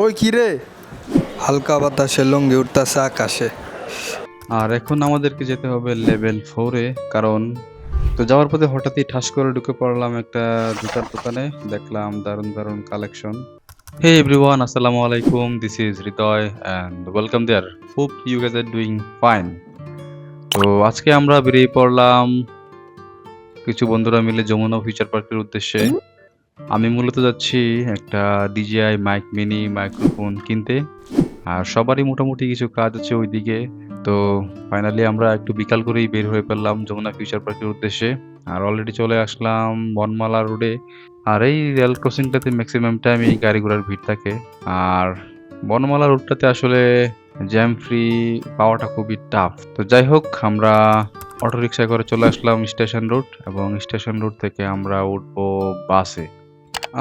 ওই কি রে, হালকা বাতাসে লঙ্গি উঠতেছে আকাশে। আর এখন আমাদেরকে যেতে হবে লেভেল 4-এ, কারণ তো যাওয়ার পথে হঠাৎই ঠাস করে ঢুকে পড়লাম একটা জুতার দোকানে। দেখলাম দারুণ দারুণ কালেকশন। হে এভরিওয়ান, আসসালামু আলাইকুম, this is Hridoy and welcome there. Hope you guys are doing fine. তো আজকে আমরা বেরিয়ে পড়লাম কিছু বন্ধুরা মিলে যমুনা ফিউচার পার্কের উদ্দেশ্যে। আমি মূলত যাচ্ছি একটা ডিজিআই মাইক মিনি মাইক্রোফোন কিনতে, আর সবারই মোটামুটি কিছু কাজ আছে ওইদিকে। তো ফাইনালি আমরা একটু বিকাল করেই বের হয়ে পড়লাম যমুনা ফিউচার পার্কের উদ্দেশ্যে। আর অলরেডি চলে আসলাম বনমালা রোডে। আর এই রেল ক্রসিংটাতে ম্যাক্সিমাম টাইম এই গাড়ি ঘোড়ার ভিড় থাকে। আর বনমালা রোডটাতে আসলে জ্যাম ফ্রি পাওয়াটা খুবই টাফ। তো যাই হোক, আমরা অটো রিক্সায় করে চলে আসলাম স্টেশন রোড, এবং স্টেশন রোড থেকে আমরা উঠবো বাসে।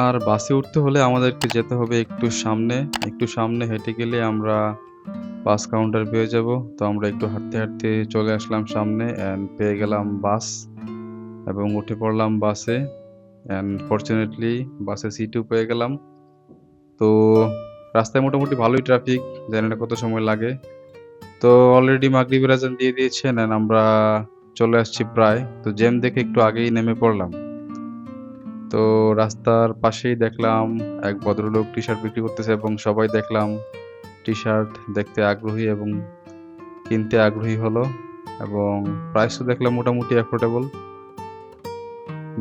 আর বাসে উঠতে হলে আমাদেরকে যেতে হবে একটু সামনে হেঁটে গেলে আমরা বাস কাউন্টার পেয়ে যাব। তো আমরা একটু হাঁটতে হাঁটতে চলে আসলাম সামনে অ্যান্ড পেয়ে গেলাম বাস, এবং উঠে পড়লাম বাসে। অ্যান্ড ফরচুনেটলি বাসে সিটও পেয়ে গেলাম। তো রাস্তায় মোটামুটি ভালোই ট্রাফিক, জানি না কত সময় লাগে। তো অলরেডি মাগরিবের আজান দিয়ে দিয়েছেন অ্যান্ড আমরা চলে আসছি প্রায়। তো জ্যাম দেখে একটু আগেই নেমে পড়লাম। তো রাস্তার পাশেই দেখলাম এক ভদ্রলোক টি শার্ট বিক্রি করতেছে, এবং সবাই দেখলাম টি শার্ট দেখতে আগ্রহী এবং কিনতে আগ্রহী হলো, এবং প্রাইসও দেখলাম মোটামুটি অ্যাফোর্ডেবল।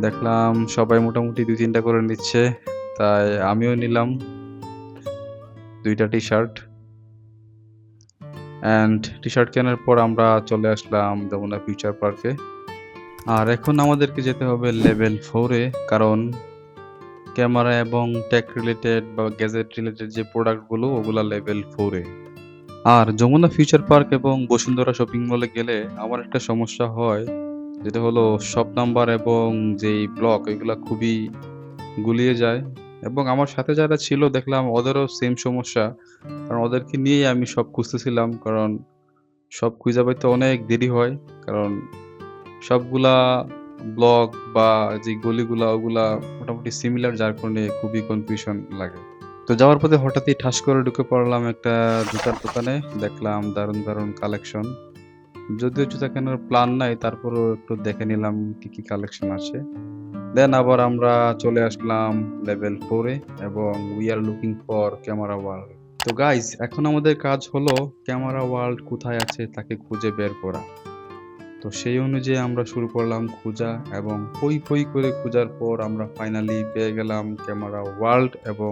দেখলাম সবাই মোটামুটি 2-3টা করে নিচ্ছে, তাই আমিও নিলাম 2টা T shirt. And T shirt কেনার পর আমরা চলে আসলাম যমুনা ফিউচার পার্কে। আর এখন আমাদেরকে যেতে হবে লেভেল 4-এ, কারণ ক্যামেরা এবং টেক রিলেটেড বা গ্যাজেট রিলেটেড যে প্রোডাক্টগুলো ওগুলা লেভেল 4-এ। আর যমুনা ফিউচার পার্ক এবং বসুন্ধরা শপিং মলে গেলে আমার একটা সমস্যা হয়, যেটা হলো শপ নাম্বার এবং যেই ব্লক এগুলা খুবই গুলিয়ে যায়। এবং আমার সাথে যারা ছিল দেখলাম ওদেরও সেম সমস্যা, কারণ ওদেরকে নিয়েই আমি সব খুঁজতেছিলাম, কারণ সব খুঁজে পাইতে অনেক দেরি হয়, কারণ সবগুলা ব্লক বা যে গলিগুলা ওগুলা মোটামুটি সিমিলার, যার কারণে খুবই কনফিউশন লাগে। তো যাওয়ার পথে হঠাৎই ঠাস করে ঢুকে পড়লাম একটা জুতার দোকানে। দেখলাম দারুণ দারুণ কালেকশন। যদিও জুতা কেনার প্ল্যান নাই, তারপরেও একটু দেখে নিলাম কি কি কালেকশন আছে। দেন আবার আমরা চলে আসলাম লেভেল 4-এ, এবং we are looking for camera world. তো গাইস, এখন আমাদের কাজ হলো ক্যামেরা ওয়ার্ল্ড কোথায় আছে তাকে খুঁজে বের করা। তো সেই অনুযায়ী আমরা শুরু করলাম খোঁজা, এবং পই করে খোঁজার পর আমরা ফাইনালি পেয়ে গেলাম ক্যামেরা ওয়ার্ল্ড, এবং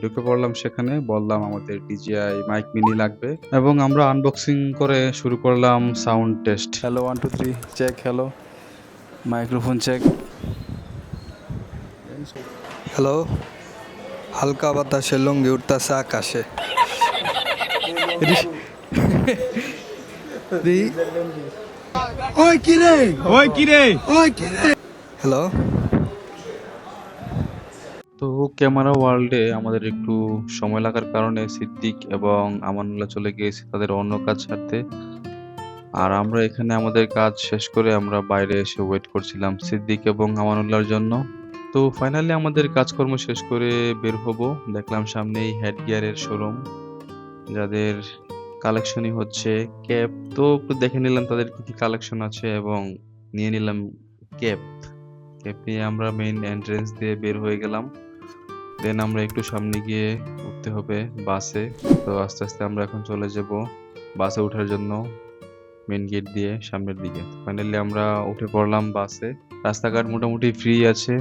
ঢুকে পড়লাম সেখানে। বললাম আমাদের ডিজিআই মাইক মিনি লাগবে, এবং আমরা আনবক্সিং করে শুরু করলাম sound test. Hello 1 2 3 check, hello microphone check. Hello, হালকা বাতাসে লঙ্গি উঠতেছে আকাশে। ওই কি রে, ওই কি রে, ওই কি রে। হ্যালো। তো ক্যামেরা ওয়ার্ল্ডে আমাদের একটু সময় লাগার কারণে সিদ্দিক এবং আমানুল্লাহ চলে গিয়েছে তাদের অন্য কাজ সারতে। আর আমরা এখানে আমাদের কাজ শেষ করে আমরা বাইরে এসে ওয়েট করছিলাম সিদ্দিক এবং আমানুল্লাহর জন্য। তো ফাইনালি আমাদের কাজকর্ম শেষ করে বের হব। দেখলাম সামনেই হেড গিয়ারের শোরুম, যাদের কালেকশনই হচ্ছে ক্যাপ। তো একটু দেখে নিলাম তাদের কি কি কালেকশন আছে, এবং নিয়ে নিলাম ক্যাপ। ক্যাপ নিয়ে আমরা মেইন এন্ট্রেন্স দিয়ে বের হয়ে গেলাম। দেন আমরা একটু সামনে গিয়ে উঠতে হবে বাসে। তো আস্তে আস্তে আমরা এখন চলে যাব বাসে ওঠার জন্য মেইন গেট দিয়ে সামনের দিকে। ফাইনালি আমরা উঠে পড়লাম বাসে। রাস্তাঘাট মোটামুটি ফ্রি আছে,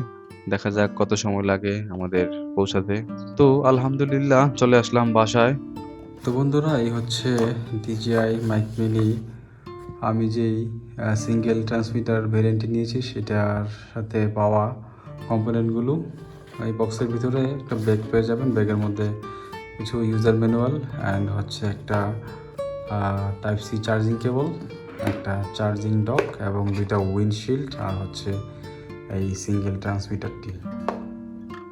দেখা যাক কত সময় লাগে আমাদের পৌঁছাতে। তো আলহামদুলিল্লাহ চলে আসলাম বাসায়। তো বন্ধুরা, এই হচ্ছে ডিজিআই মাইক মিনি। আমি যেই সিঙ্গেল ট্রান্সমিটার ভ্যারিয়েন্টটি নিয়েছি সেটার সাথে পাওয়া কম্পোনেন্টগুলো এই বক্সের ভিতরে একটা ব্যাগ পেয়ে যাবেন। ব্যাগের মধ্যে কিছু ইউজার ম্যানুয়াল অ্যান্ড হচ্ছে একটা টাইপ সি চার্জিং কেবল, একটা চার্জিং ডক, এবং 2টা উইন্ডশিল্ড, আর হচ্ছে এই সিঙ্গেল ট্রান্সমিটারটি।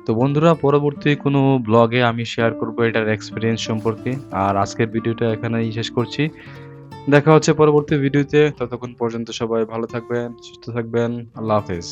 তো বন্ধুরা, পরবর্তী কোনো ব্লগে আমি শেয়ার করব এটার এক্সপিরিয়েন্স সম্পর্কে। আর আজকের ভিডিওটা এখানেই শেষ করছি। দেখা হচ্ছে পরবর্তী ভিডিওতে। ততক্ষণ পর্যন্ত সবাই ভালো থাকবেন, সুস্থ থাকবেন। আল্লাহ হাফেজ।